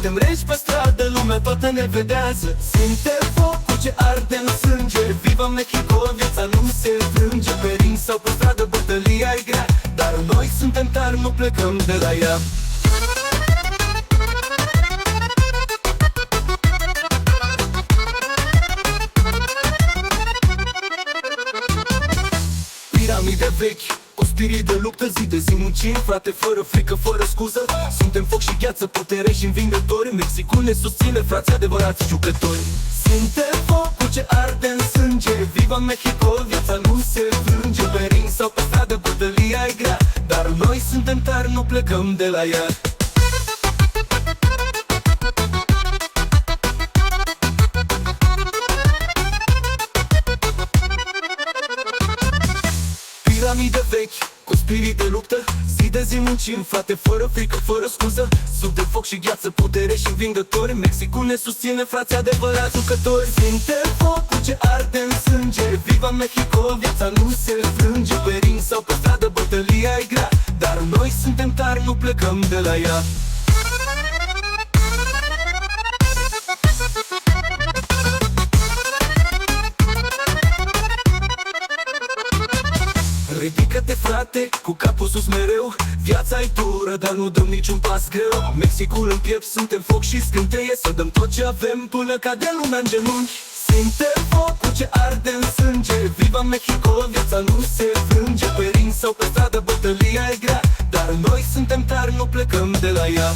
Suntem regi pe stradă, lumea toată ne vedează. Simte focul ce arde în sânge. Viva Mexico, viața nu se înfrânge. Pe ring sau pe stradă, bătălia e grea, dar noi suntem tari, nu plecăm de la ea. Piramide vechi, cu spirit de luptă, zi de zi muncim, frate, fără frică, fără scuză. Suntem foc și gheață, putere și învingători. Mexicul ne susține, frați adevărați jucători. Simte focul ce arde în sânge. Viva Mexico, viața nu se frânge. Pe ring sau pe stradă, bătălia e grea, dar noi suntem tari, nu plecăm de la ea. Piramide vechi, cu spirit de luptă, zi de zi muncim, frate, fără frică, fără scuză. Sub de foc și gheață, putere și învingători. Mexicul ne susține, frați adevărați jucători. Simte focul ce arde în sânge. Viva Mexico, viața nu se frânge. Pe ring sau pe stradă, bătălia e grea, dar noi suntem tari, nu plecăm de la ea. Ridică-te, frate, cu capul sus mereu. Viața e dură, dar nu dăm niciun pas greu. Mexicul în piept, suntem foc și scânteie. Să dăm tot ce avem până cade lumea în genunchi. Simte focul ce arde în sânge. Viva Mexico, viața nu se frânge. Pe ring sau pe stradă, bătălia e grea, dar noi suntem tari, nu plecăm de la ea.